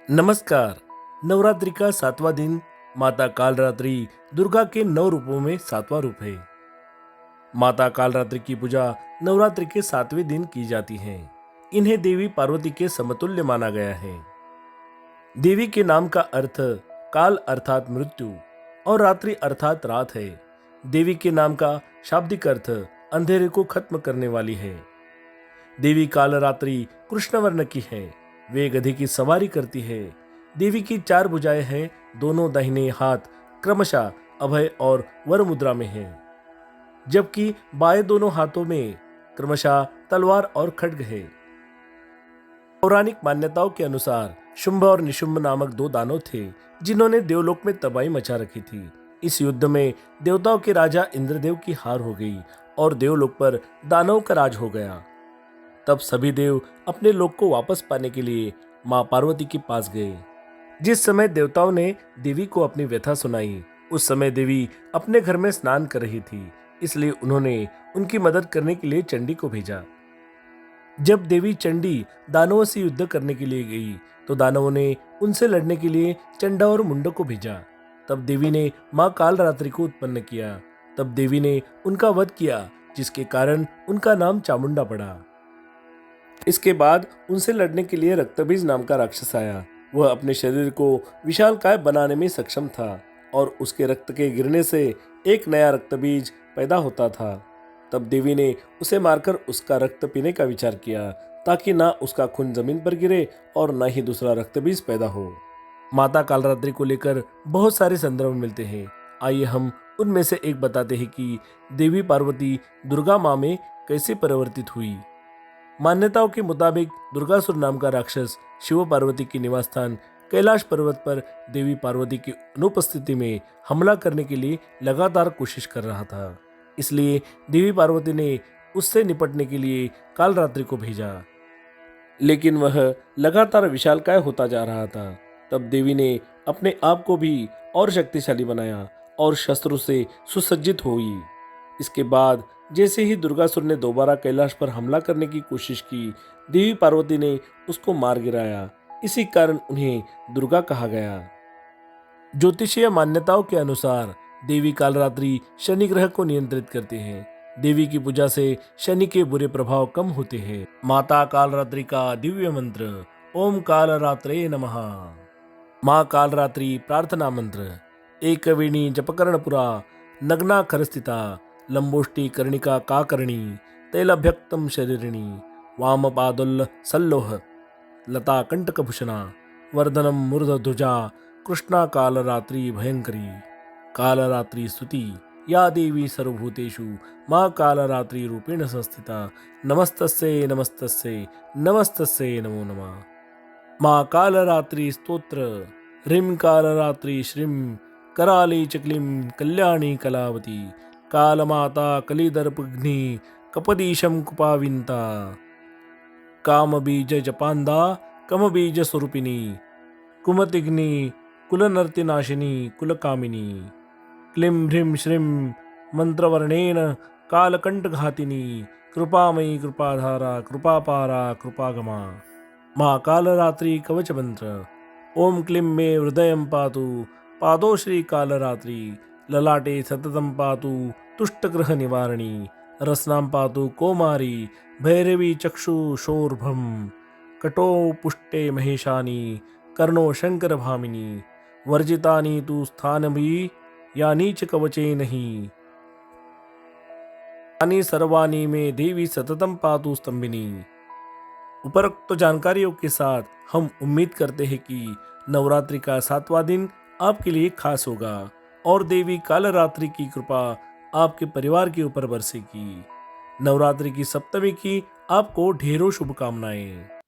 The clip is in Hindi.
नमस्कार। नवरात्रि का 7वां दिन माता कालरात्रि दुर्गा के 9 रूपों में 7वां रूप है। माता कालरात्रि की पूजा नवरात्रि के 7वें दिन की जाती है। इन्हें देवी पार्वती के समतुल्य माना गया है। देवी के नाम का अर्थ काल अर्थात मृत्यु और रात्रि अर्थात रात है। देवी के नाम का शाब्दिक अर्थ अंधेरे को खत्म करने वाली है। देवी कालरात्रि कृष्ण वर्ण की है। वे गधे की सवारी करती है। देवी की 4 भुजाएं हैं। दोनों दाहिने हाथ क्रमशः अभय और वर मुद्रा में हैं, जबकि बाएं दोनों हाथों में क्रमशः तलवार और खड्ग है। पौराणिक मान्यताओं के अनुसार शुंभ और निशुंभ नामक 2 दानव थे, जिन्होंने देवलोक में तबाही मचा रखी थी। इस युद्ध में देवताओं के राजा इंद्रदेव की हार हो गई और देवलोक पर दानवों का राज हो गया। तब सभी देव अपने लोक को वापस पाने के लिए मां पार्वती के पास गए। जिस समय देवताओं ने देवी को अपनी व्यथा सुनाई, उस समय देवी अपने घर में स्नान कर रही थी, इसलिए उन्होंने उनकी मदद करने के लिए चंडी को भेजा। जब देवी चंडी दानवों से युद्ध करने के लिए गई, तो दानवों ने उनसे लड़ने के लिए चंडा और मुंडा को भेजा। तब देवी ने मां कालरात्रि को उत्पन्न किया। तब देवी ने उनका वध किया, जिसके कारण उनका नाम चामुंडा पड़ा। इसके बाद उनसे लड़ने के लिए रक्तबीज नाम का राक्षस आया। वह अपने शरीर को विशालकाय बनाने में सक्षम था और उसके रक्त के गिरने से एक नया रक्तबीज पैदा होता था। तब देवी ने उसे मारकर उसका रक्त पीने का विचार किया, ताकि ना उसका खून जमीन पर गिरे और ना ही दूसरा रक्तबीज पैदा हो। माता कालरात्रि को लेकर बहुत सारे संदर्भ मिलते हैं। आइए हम उनमें से एक बताते हैं कि देवी पार्वती दुर्गा माँ में कैसे परिवर्तित हुई। मान्यताओं के मुताबिक दुर्गासुर नाम का राक्षस शिव पार्वती के निवास स्थान कैलाश पर्वत पर देवी पार्वती की अनुपस्थिति में हमला करने के लिए लगातार कोशिश कर रहा था। इसलिए देवी पार्वती ने उससे निपटने के लिए कालरात्रि को भेजा, लेकिन वह लगातार विशालकाय होता जा रहा था। तब देवी ने अपने आप को भी और शक्तिशाली बनाया और शस्त्रों से सुसज्जित हुई। इसके बाद जैसे ही दुर्गासुर ने दोबारा कैलाश पर हमला करने की कोशिश की, देवी पार्वती ने उसको मार गिराया। इसी कारण उन्हें दुर्गा कहा गया। ज्योतिषीय मान्यताओं के अनुसार देवी कालरात्रि शनि ग्रह को नियंत्रित करते हैं। देवी की पूजा से शनि के बुरे प्रभाव कम होते हैं। माता कालरात्रि का दिव्य मंत्र ओम कालरात्रे नमः। माँ कालरात्रि प्रार्थना मंत्र एकवीणी जपकर्णपुरा नग्ना खरस्थिता लंबोष्टि कर्णिका काकर्णी तैलभ्यक्तम शरीरिणी वामपादुल्ल सल्लोह लता कंटकभूषणा वर्धनम मूर्धध्वजा कृष्णा कालरात्रि भयंकरी। कालरात्रि स्तुति या देवी सर्वभूतेषु माँ कालरात्रि रूपेण संस्थिता नमस्तस्यै नमस्तस्यै नमस्तस्यै नमो नमः। माँ कालरात्रि स्तोत्र ह्रीं कालरात्रि श्रीं कराली चक्लीं कल्याणी कलावती कालमाता कलिदर्पघ्नि कपदीशं कुपाविन्ता कामबीज जपान्दा कमबीज स्वरूपिणी कुमतिग्नि कुलनर्तिनाशिनी कुलकामिनी क्लीं ह्रीं श्रीं मंत्रवर्णेन कालकंठघातिनी कृपामयी कृपाधारा कृपापारा कृपागमा। माँ कालरात्रि कवच मंत्र ओम क्लीं मे हृदयं पातु पादो श्री कालरात्रि ललाटे सततं पातु तुष्टग्रह निवारणी रसनां पातु कौमारी भैरवी चक्षु शोर्भम कटो पुष्टे महेशानी कर्णो शंकर भामिनी वर्जितानि तु स्थानभी यानी च कवचे नहीं यानी सर्वाणी में देवी सततम पातु स्तंभिनी। उपरोक्त जानकारियों के साथ हम उम्मीद करते हैं कि नवरात्रि का 7वां दिन आपके लिए खास होगा और देवी कालरात्रि की कृपा आपके परिवार के ऊपर बरसेगी। नवरात्रि की सप्तमी की आपको ढेरों शुभकामनाएं।